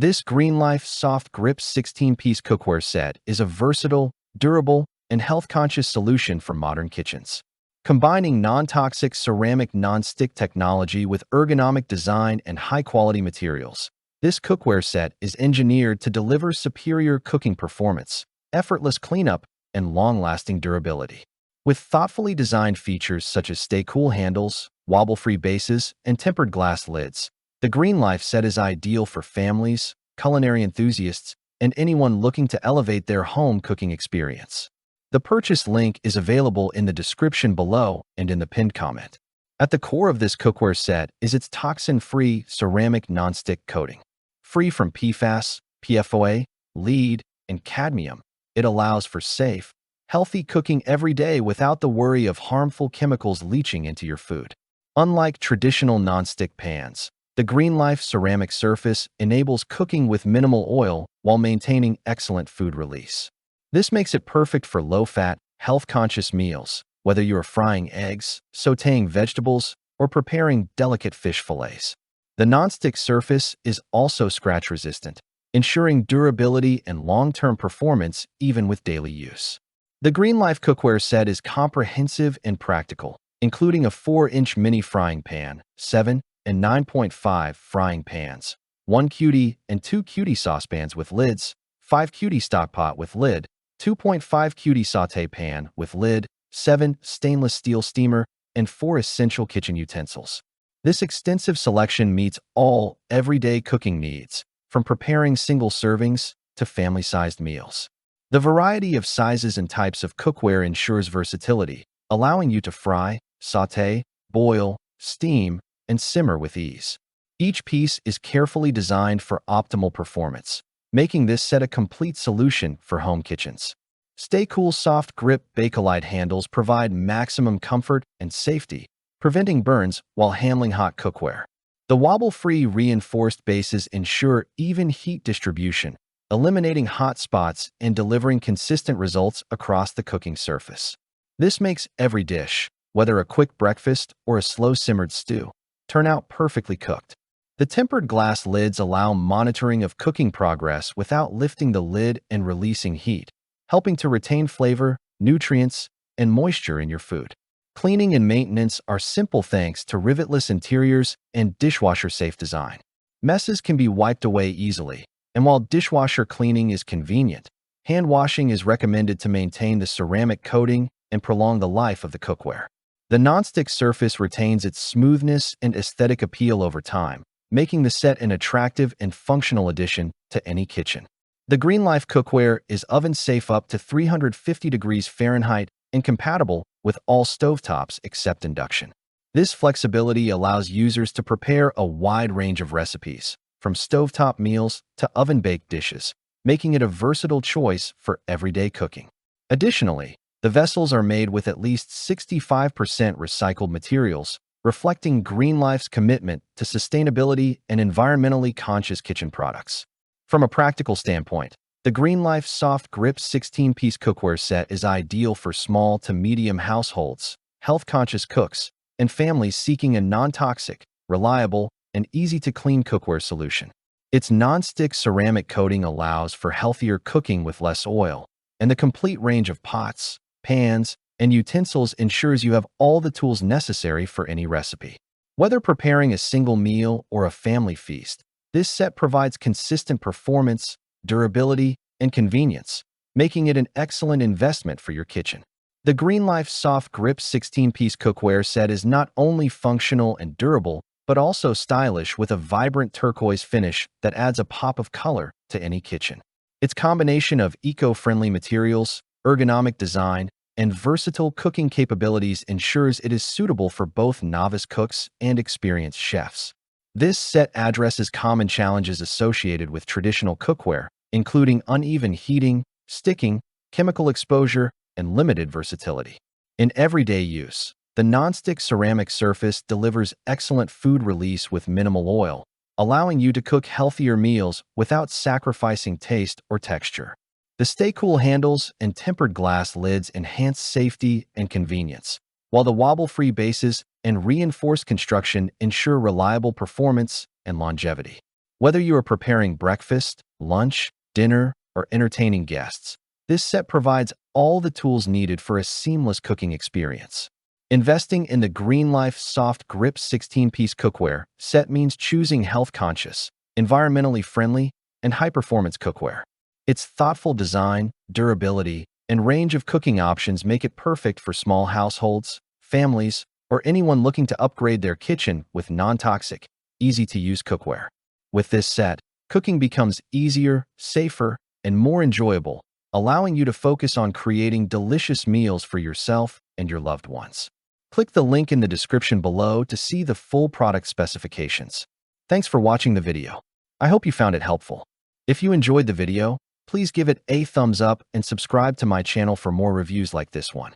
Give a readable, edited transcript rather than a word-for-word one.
This GreenLife Soft Grip 16-piece cookware set is a versatile, durable, and health-conscious solution for modern kitchens. Combining non-toxic ceramic non-stick technology with ergonomic design and high-quality materials, this cookware set is engineered to deliver superior cooking performance, effortless cleanup, and long-lasting durability. With thoughtfully designed features such as stay-cool handles, wobble-free bases, and tempered glass lids, the GreenLife set is ideal for families, culinary enthusiasts, and anyone looking to elevate their home cooking experience. The purchase link is available in the description below and in the pinned comment. At the core of this cookware set is its toxin-free ceramic nonstick coating. Free from PFAS, PFOA, lead, and cadmium, it allows for safe, healthy cooking every day without the worry of harmful chemicals leaching into your food. Unlike traditional nonstick pans, the GreenLife ceramic surface enables cooking with minimal oil while maintaining excellent food release. This makes it perfect for low-fat, health-conscious meals, whether you are frying eggs, sautéing vegetables, or preparing delicate fish fillets. The nonstick surface is also scratch-resistant, ensuring durability and long-term performance even with daily use. The GreenLife cookware set is comprehensive and practical, including a 4-inch mini frying pan, 7 and 9.5 frying pans, 1 cutie and 2 cutie saucepans with lids, 5 cutie stockpot with lid, 2.5 cutie sauté pan with lid, 7 stainless steel steamer, and 4 essential kitchen utensils. This extensive selection meets all everyday cooking needs, from preparing single servings to family-sized meals. The variety of sizes and types of cookware ensures versatility, allowing you to fry, sauté, boil, steam, and simmer with ease. Each piece is carefully designed for optimal performance, making this set a complete solution for home kitchens. Stay Cool Soft Grip Bakelite handles provide maximum comfort and safety, preventing burns while handling hot cookware. The wobble-free reinforced bases ensure even heat distribution, eliminating hot spots and delivering consistent results across the cooking surface. This makes every dish, whether a quick breakfast or a slow-simmered stew, turn out perfectly cooked. The tempered glass lids allow monitoring of cooking progress without lifting the lid and releasing heat, helping to retain flavor, nutrients, and moisture in your food. Cleaning and maintenance are simple thanks to rivetless interiors and dishwasher-safe design. Messes can be wiped away easily, and while dishwasher cleaning is convenient, hand washing is recommended to maintain the ceramic coating and prolong the life of the cookware. The nonstick surface retains its smoothness and aesthetic appeal over time, making the set an attractive and functional addition to any kitchen. The GreenLife cookware is oven-safe up to 350 degrees Fahrenheit and compatible with all stovetops except induction. This flexibility allows users to prepare a wide range of recipes, from stovetop meals to oven-baked dishes, making it a versatile choice for everyday cooking. Additionally, the vessels are made with at least 65% recycled materials, reflecting GreenLife's commitment to sustainability and environmentally conscious kitchen products. From a practical standpoint, the GreenLife Soft Grip 16-piece cookware set is ideal for small to medium households, health-conscious cooks, and families seeking a non-toxic, reliable, and easy-to-clean cookware solution. Its non-stick ceramic coating allows for healthier cooking with less oil, and the complete range of pots, pans, and utensils ensures you have all the tools necessary for any recipe. Whether preparing a single meal or a family feast, this set provides consistent performance, durability, and convenience, making it an excellent investment for your kitchen. The GreenLife Soft Grip 16-piece cookware set is not only functional and durable, but also stylish with a vibrant turquoise finish that adds a pop of color to any kitchen. Its combination of eco-friendly materials, ergonomic design, and versatile cooking capabilities ensures it is suitable for both novice cooks and experienced chefs. This set addresses common challenges associated with traditional cookware, including uneven heating, sticking, chemical exposure, and limited versatility. In everyday use, the nonstick ceramic surface delivers excellent food release with minimal oil, allowing you to cook healthier meals without sacrificing taste or texture. The Stay Cool handles and tempered glass lids enhance safety and convenience, while the wobble-free bases and reinforced construction ensure reliable performance and longevity. Whether you are preparing breakfast, lunch, dinner, or entertaining guests, this set provides all the tools needed for a seamless cooking experience. Investing in the GreenLife Soft Grip 16-piece cookware set means choosing health-conscious, environmentally friendly, and high-performance cookware. Its thoughtful design, durability, and range of cooking options make it perfect for small households, families, or anyone looking to upgrade their kitchen with non-toxic, easy-to-use cookware. With this set, cooking becomes easier, safer, and more enjoyable, allowing you to focus on creating delicious meals for yourself and your loved ones. Click the link in the description below to see the full product specifications. Thanks for watching the video. I hope you found it helpful. If you enjoyed the video, please give it a thumbs up and subscribe to my channel for more reviews like this one.